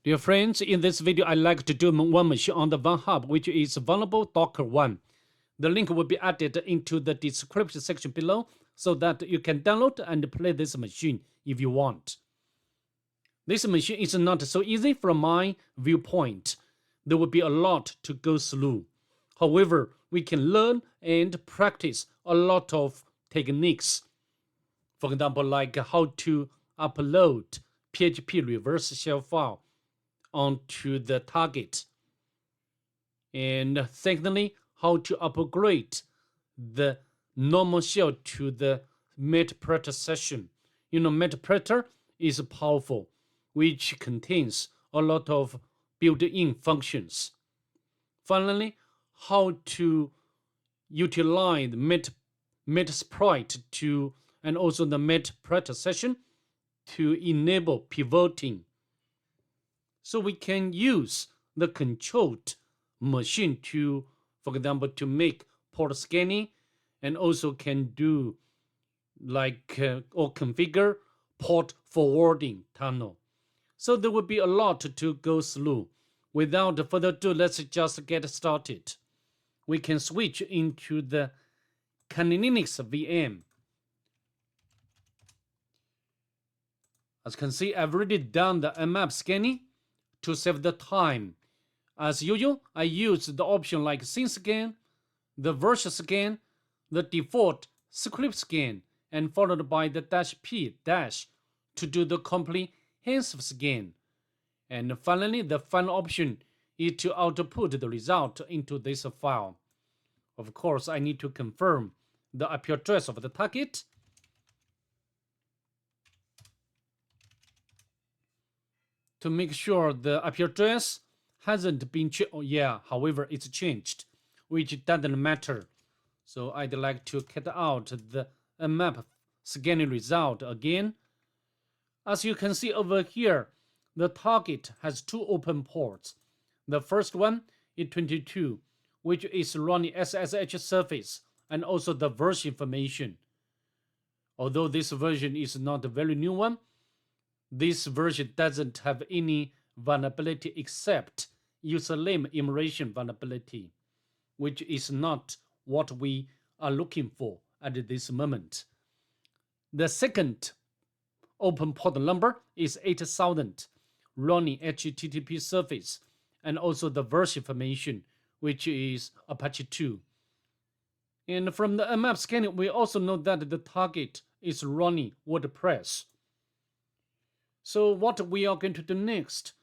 Dear friends, in this video, I'd like to do one machine on the Vulnhub, which is vulnerable Docker 1. The link will be added into the description section below so that you can download and play this machine if you want. This machine is not so easy from my viewpoint. There will be a lot to go through. However, we can learn and practice a lot of techniques. For example, like how to upload PHP reverse shell file onto the target. And secondly, how to upgrade the normal shell to the meterpreter session. Meterpreter is powerful, which contains a lot of built-in functions. Finally, how to utilize metasploit and also the meterpreter session to enable pivoting. So we can use the controlled machine to, for example, to make port scanning, and also can do or configure port forwarding tunnel. So there will be a lot to go through. Without further ado, let's just get started. We can switch into the Linux VM. As you can see, I've already done the mmap scanning to save the time. As usual, I use the option like scene scan, the version scan, the default script scan, and followed by the -p to do the comprehensive scan. And finally, the final option is to output the result into this file. Of course, I need to confirm the IP address of the target. To make sure the IP address hasn't been changed. However, it's changed, which doesn't matter. So I'd like to cut out the mmap scanning result again. As you can see over here, the target has two open ports. The first one is 22, which is running SSH service and also the version information. Although this version is not a very new one, this version doesn't have any vulnerability except username enumeration vulnerability, which is not what we are looking for at this moment. The second open port number is 8000, running HTTP service, and also the version information, which is Apache 2. And from the mmap scanning, we also know that the target is running WordPress. So what we are going to do next,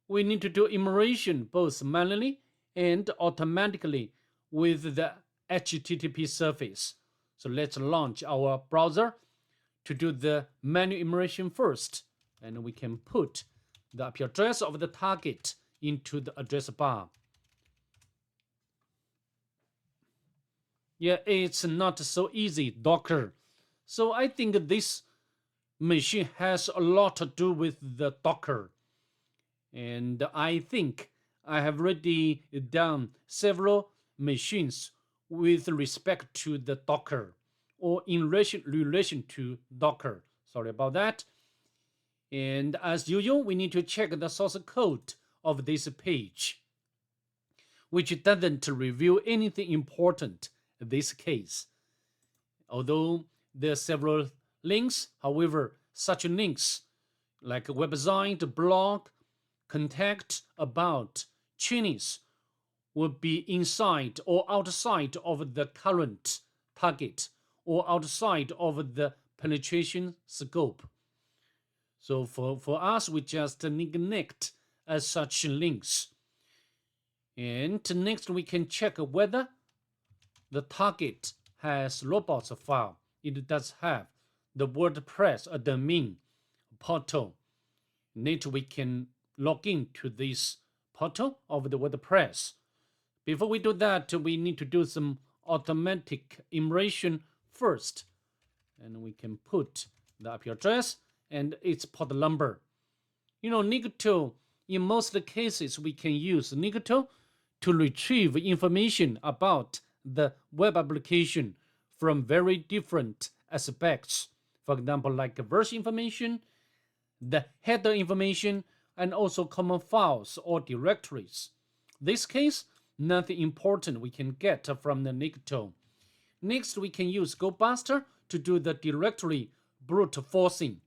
we need to do enumeration both manually and automatically with the HTTP service. So let's launch our browser to do the manual enumeration first, and we can put the IP address of the target into the address bar. Yeah, it's not so easy, Docker. So I think this machine has a lot to do with the Docker. And I think I have already done several machines with respect to the Docker or in relation to Docker. Sorry about that. And as usual, we need to check the source code of this page, which doesn't reveal anything important in this case. Although there are several links, however, such links like website, blog, contact, about, trainings will be inside or outside of the current target or outside of the penetration scope. So for us, we just neglect such links. And next, we can check whether the target has robots file. It does have the WordPress domain portal. Next, we can log into this portal of the WordPress. Before we do that, we need to do some automatic enumeration first. And we can put the IP address and its port number. Nicto, in most cases, we can use Nicto to retrieve information about the web application from very different aspects. For example, like version information, the header information, and also common files or directories. This case, nothing important we can get from the Nicto. Next, we can use GoBuster to do the directory brute forcing.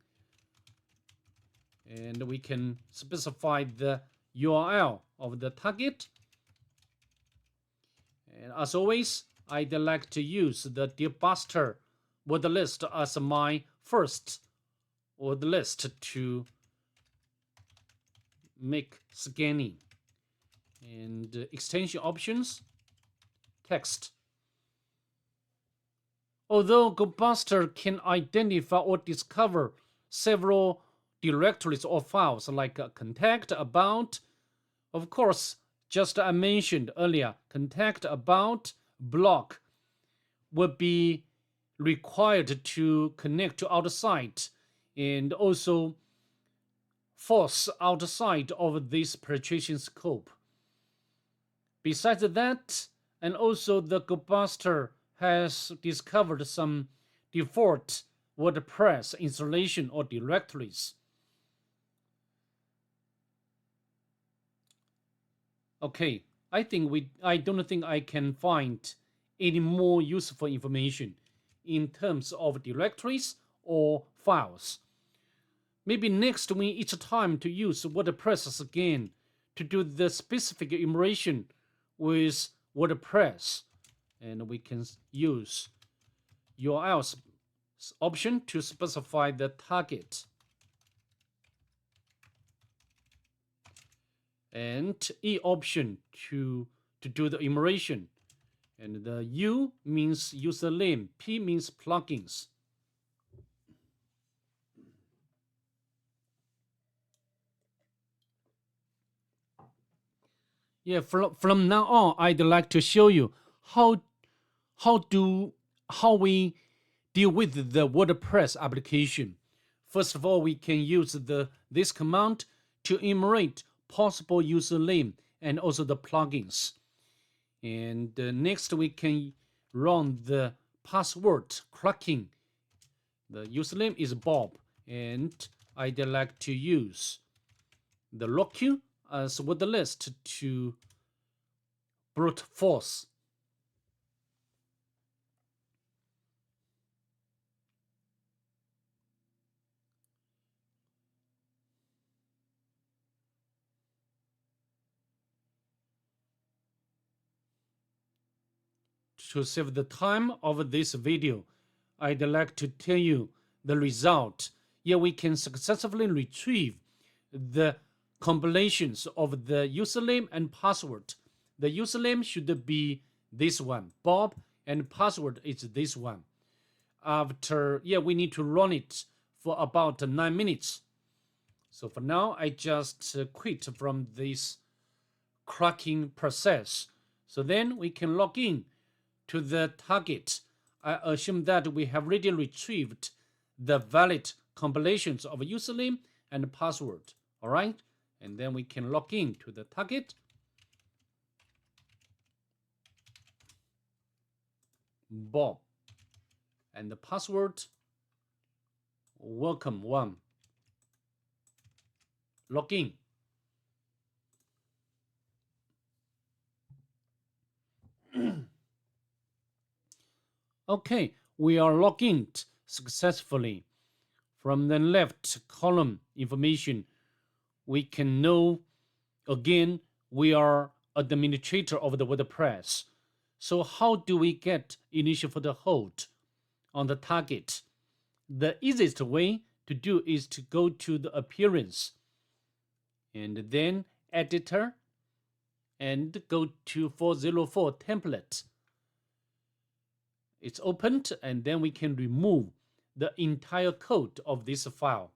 And we can specify the URL of the target. And as always, I'd like to use the debbuster word list as my first word list to make scanning. And extension options, text. Although GoBuster can identify or discover several directories or files like contact, about, of course, just I mentioned earlier, contact, about, block would be required to connect to outside and also force outside of this penetration scope. Besides that, and also the GoBuster has discovered some default WordPress installation or directories. Okay, I don't think I can find any more useful information in terms of directories or files. Maybe next when it's time to use WordPress again to do the specific immersion with WordPress, and we can use URL option to specify the target, and E option to do the immersion, and the U means username, P means plugins. Yeah, from now on, I'd like to show you how we deal with the WordPress application. First of all, we can use this command to enumerate possible username and also the plugins. And next, we can run the password cracking. The username is Bob, and I'd like to use the locku as word list to brute force. To save the time of this video, I'd like to tell you the result. Here we can successfully retrieve the combinations of the username and password. The username should be this one, Bob, and password is this one. After, we need to run it for about 9 minutes. So for now, I just quit from this cracking process. So then we can log in to the target. I assume that we have already retrieved the valid combinations of username and password. All right, and then we can log in to the target. Bob, and the password welcome1. Log in. Okay, we are logged in successfully. From the left column information, we can know again we are administrator of the WordPress. So how do we get initial foothold on the target? The easiest way to do is to go to the appearance and then editor and go to 404 template. It's opened, and then we can remove the entire code of this file,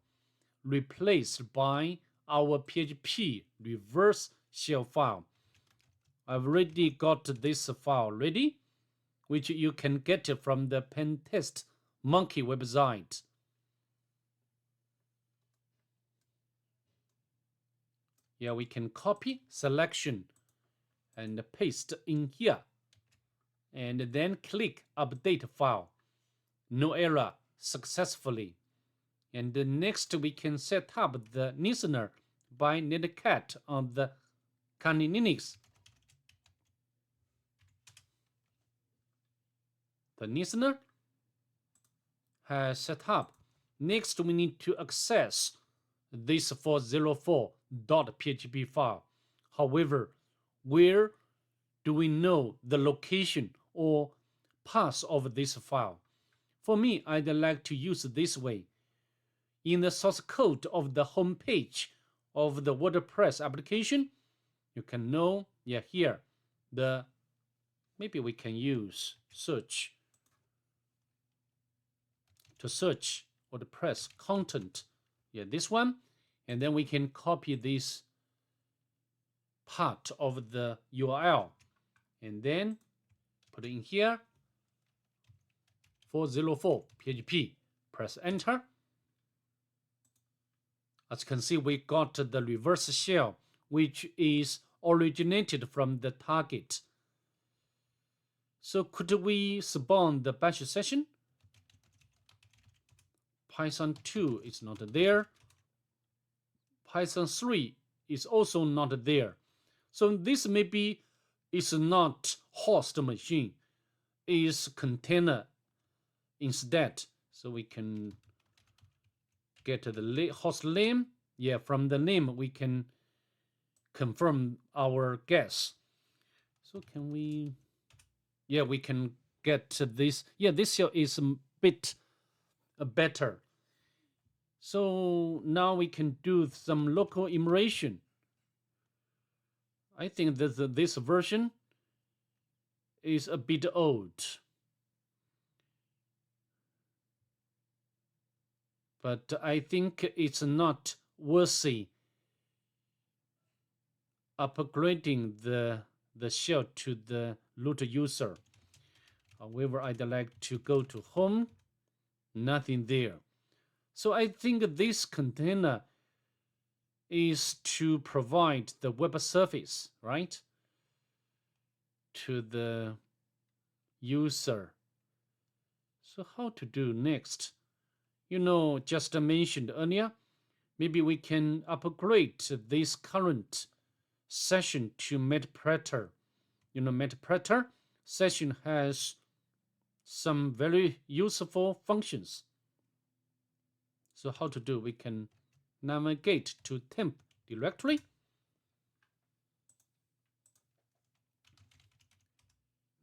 replaced by our PHP reverse shell file. I've already got this file ready, which you can get from the Pentest Monkey website. Here we can copy selection and paste in here, and then click update file. No error, successfully. And next we can set up the listener by netcat on the Kali Linux. The listener has set up. Next, we need to access this 404.php file. However, where do we know the location or path of this file? For me, I'd like to use this way. In the source code of the home page of the WordPress application, you can know, here, maybe we can use search to search WordPress content. This one. And then we can copy this part of the URL and then put it in here. 404 PHP. Press enter. As you can see, we got the reverse shell, which is originated from the target. So could we spawn the bash session? Python 2 is not there. Python 3 is also not there. So this maybe is not host machine, is container instead. So we can get the host name. From the name we can confirm our guess. So can we? We can get this. This shell is a bit better. So now we can do some local immersion. I think that this version is a bit old. But I think it's not worthy upgrading the shell to the root user. However, I'd like to go to home. Nothing there. So I think this container is to provide the web service, right, to the user. So how to do next? Just mentioned earlier, maybe we can upgrade this current session to meterpreter. Meterpreter session has some very useful functions. So how to do? We can navigate to temp directory.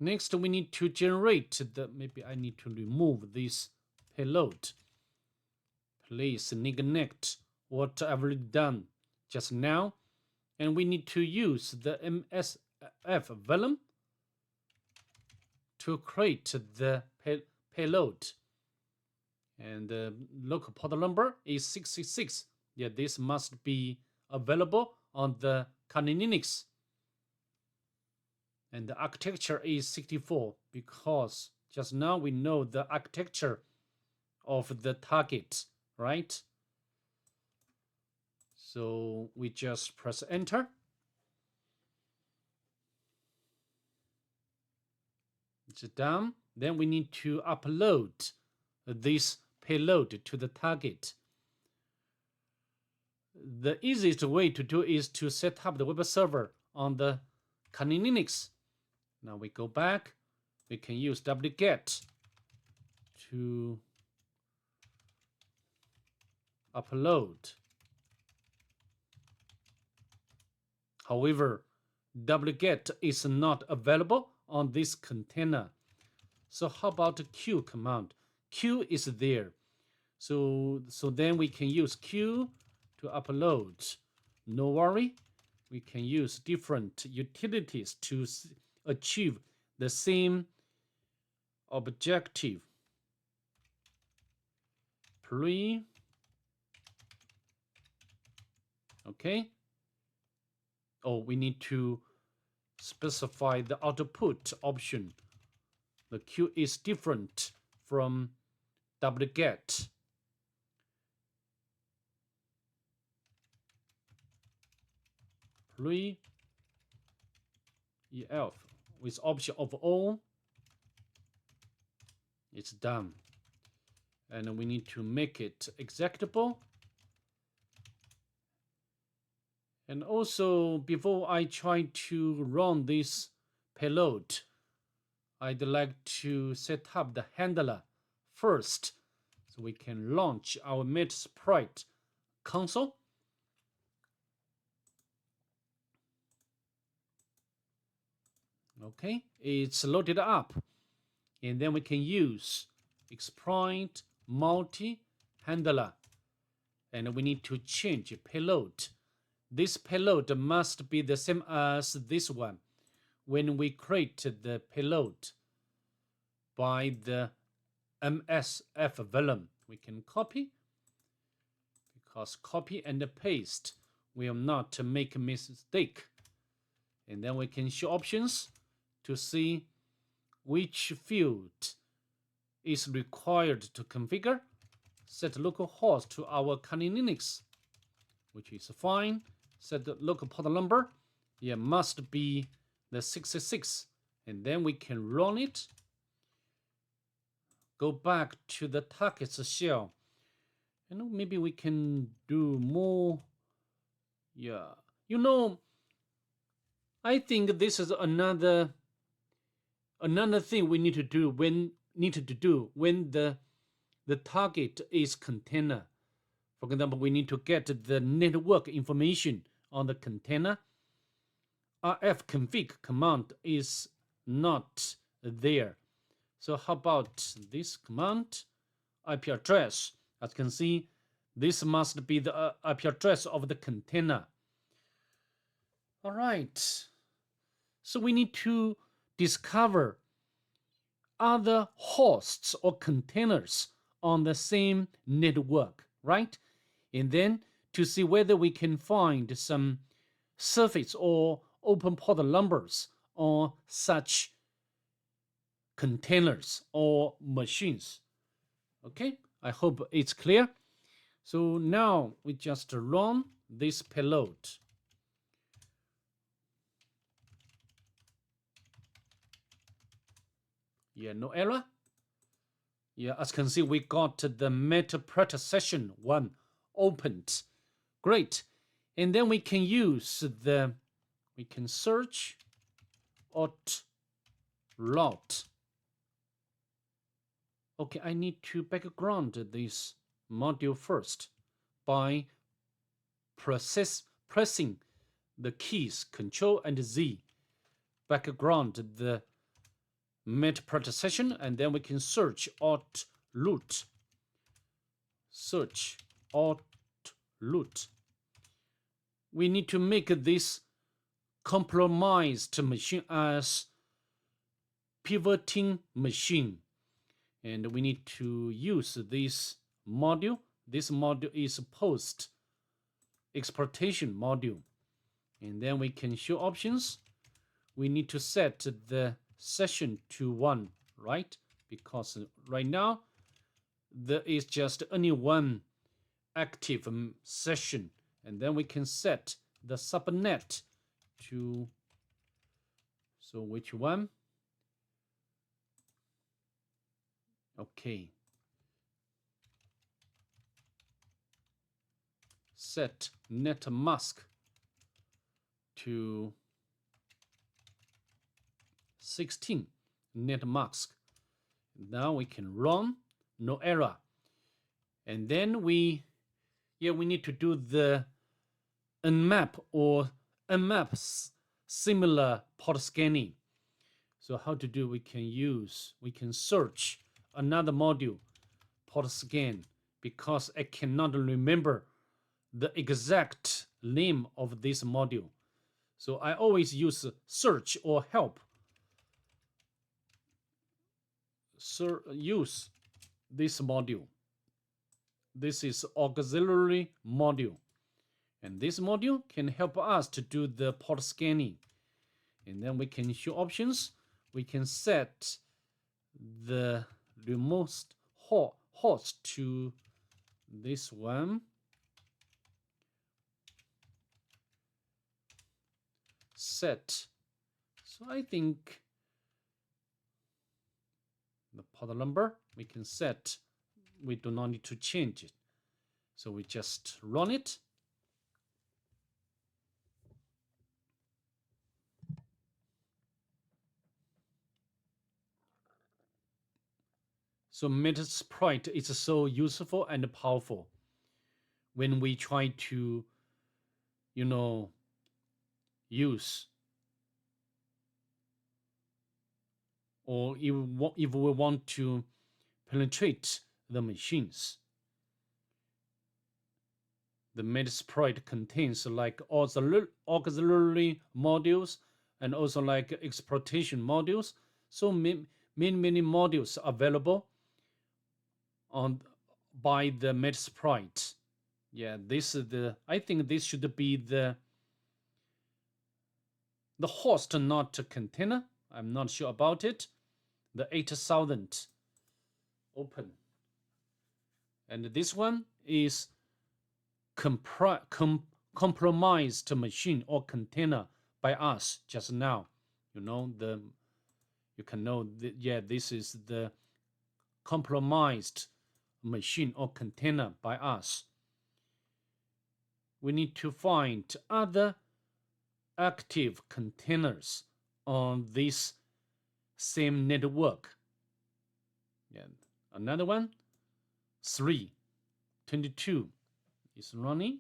Next, we need to generate maybe I need to remove this payload. Please neglect what I've already done just now. And we need to use the MSF volume to create the payload. And the local port number is 666. This must be available on the Kali Linux. And the architecture is 64 because just now we know the architecture of the target, right? So we just press enter. It's done. Then we need to upload this payload to the target. The easiest way to do is to set up the web server on the Kali Linux. Now we go back. We can use wget to upload. However, wget is not available on this container. So how about the q command? Q is there. So then we can use q to upload. No worry. We can use different utilities to achieve the same objective. Pre. Okay. We need to specify the output option. The Q is different from wget. Pre EF with option of all. It's done. And we need to make it executable. And also, before I try to run this payload, I'd like to set up the handler first, so we can launch our metasploit console. Okay, it's loaded up, and then we can use exploit multi handler, and we need to change payload. This payload must be the same as this one when we create the payload by the MSF volume. We can copy, because copy and paste will not make a mistake. And then we can show options to see which field is required to configure. Set localhost to our Kali Linux, which is fine. Set the local port number. It must be the 66. And then we can run it. Go back to the target shell. And maybe we can do more. Yeah. I think this is another thing we need to do when the target is container. For example, we need to get the network information on the container. rfconfig command is not there. So how about this command? IP address. As you can see, this must be the IP address of the container. All right. So we need to discover other hosts or containers on the same network, right? And then to see whether we can find some surface or open port numbers on such containers or machines. Okay, I hope it's clear. So now we just run this payload. Yeah, no error. Yeah, as you can see, we got the meterpreter session 1 opened. Great. And then we can use we can search auth route. Okay, I need to background this module first by pressing the keys Control and Z. Background the meterpreter session, and then we can search auth root. Search auth root. We need to make this compromised machine as pivoting machine, and we need to use this module. This module is post exploitation module, and then we can show options. We need to set the session to 1, right? Because right now there is just only one active session, and then we can set the subnet to, so which one? Okay, set net mask to 16 net mask. Now we can run, no error. And then we need to do the unmap or unmap similar port scanning. So how to do? We can search another module, port scan, because I cannot remember the exact name of this module. So I always use search or help. Use this module. This is auxiliary module, and this module can help us to do the port scanning. And then we can show options. We can set the remote host to this one. Set. So I think the port number we can set. We do not need to change it. So we just run it. So metasploit is so useful and powerful when we try to, use, or if we want to penetrate the machines. The metasploit contains like auxiliary modules and also like exploitation modules. So many modules available by the metasploit. Yeah, this is I think this should be the host, not a container. I'm not sure about it. The 8000 open, and this one is compromised machine or container by us just now. You can know this is the compromised machine or container by us. We need to find other active containers on this same network. Yeah, another one, 322 is running.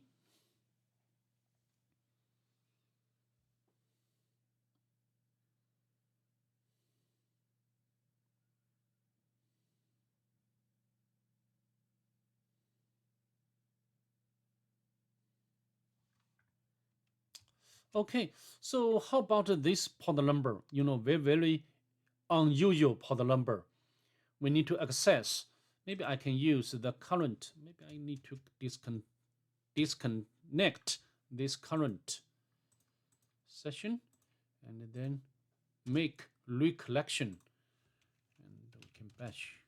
Okay, so how about this port number? Very unusual port number. We need to access. Maybe I can use the current. Maybe I need to disconnect this current session and then make recollection, and we can bash.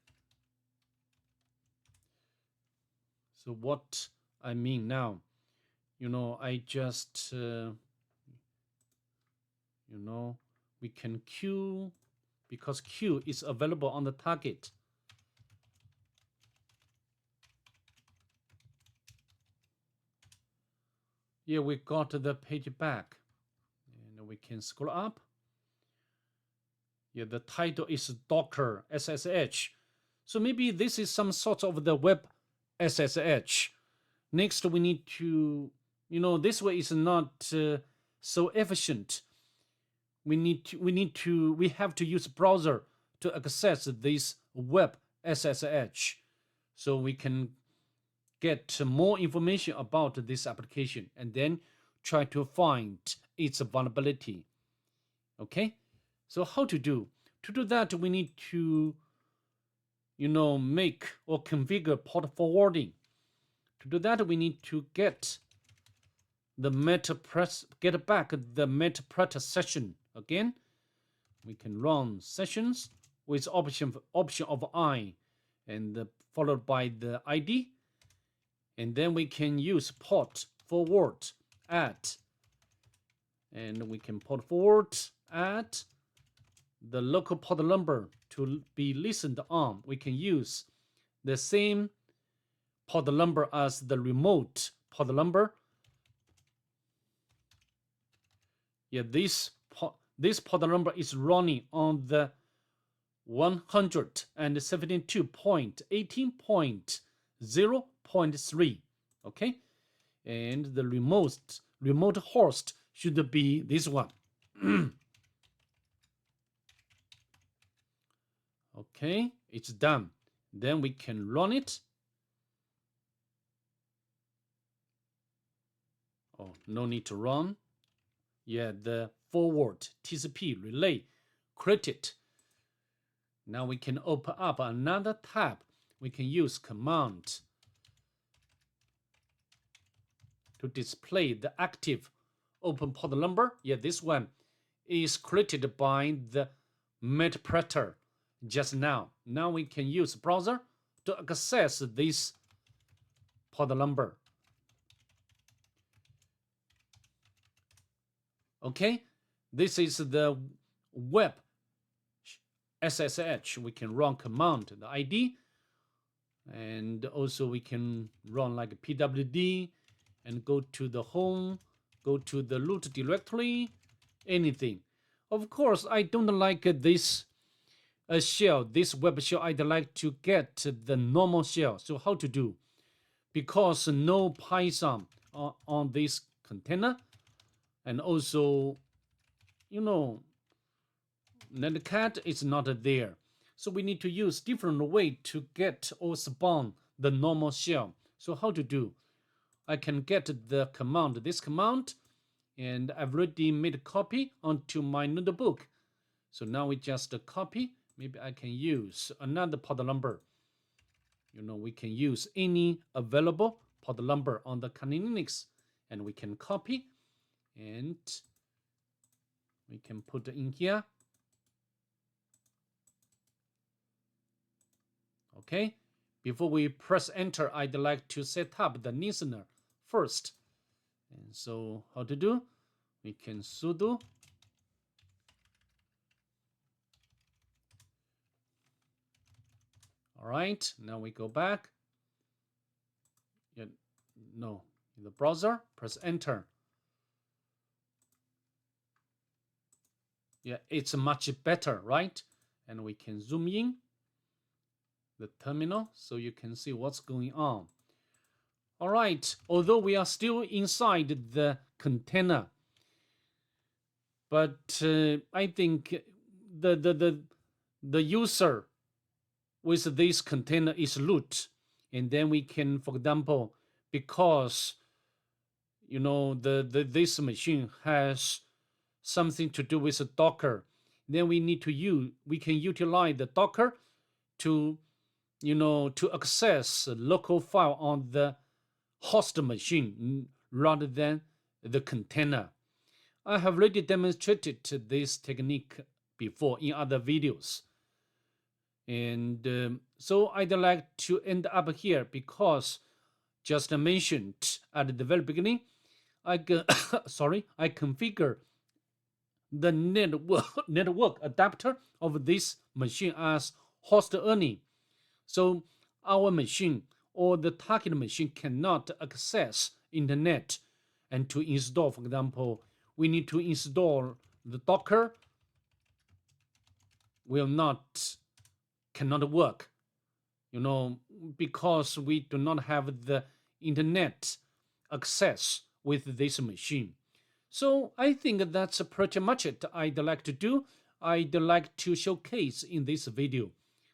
So what I mean now, I just we can queue, because queue is available on the target. Yeah, we got the page back, and we can scroll up. Yeah, the title is Docker SSH. So maybe this is some sort of the web SSH. Next, we need to, this way is not so efficient. We have to use browser to access this web SSH, so we can get more information about this application and then try to find its vulnerability. Okay, so how to do? To do that, we need to, make or configure port forwarding. To do that, we need to get back the meterpreter session again. We can run sessions with option of I, and followed by the ID, and then we can use port forward at, and we can port forward at the local port number to be listened on. We can use the same port number as the remote port number. Yeah, this port number is running on the 172.18.0.3. Okay, and the remote host should be this one. Okay, it's done. Then we can run it. Oh, no need to run. Yeah, the forward TCP relay created. Now we can open up another tab. We can use command to display the active open port number. Yeah, this one is created by the meterpreter just now. Now we can use browser to access this port number. Okay, this is the web SSH. We can run command, the ID, and also we can run like pwd and go to the home, go to the root directory, anything. Of course, I don't like this a shell, this web shell, I'd like to get the normal shell. So how to do? Because no Python on this container, and also, netcat is not there. So we need to use different way to get or spawn the normal shell. So how to do? I can get the command, this command, and I've already made a copy onto my notebook. So now we just copy. Maybe I can use another port number. We can use any available port number on the Kali Linux, and we can copy, and we can put in here. Okay, before we press enter, I'd like to set up the listener first. And so how to do? We can sudo all right, now we go back. No, in the browser, press enter. Yeah, it's much better, right? And we can zoom in the terminal so you can see what's going on. All right, although we are still inside the container, but I think the user with this container is root, and then we can, for example, because this machine has something to do with Docker, then we can utilize the Docker to access a local file on the host machine rather than the container. I have already demonstrated this technique before in other videos. And so I'd like to end up here because just mentioned at the very beginning, I configure the network adapter of this machine as host only. So our machine or the target machine cannot access internet. And to install, for example, we need to install the Docker, cannot work, because we do not have the internet access with this machine. So I think that's pretty much it I'd like to do. I'd like to showcase in this video.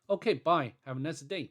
Okay, bye. Have a nice day.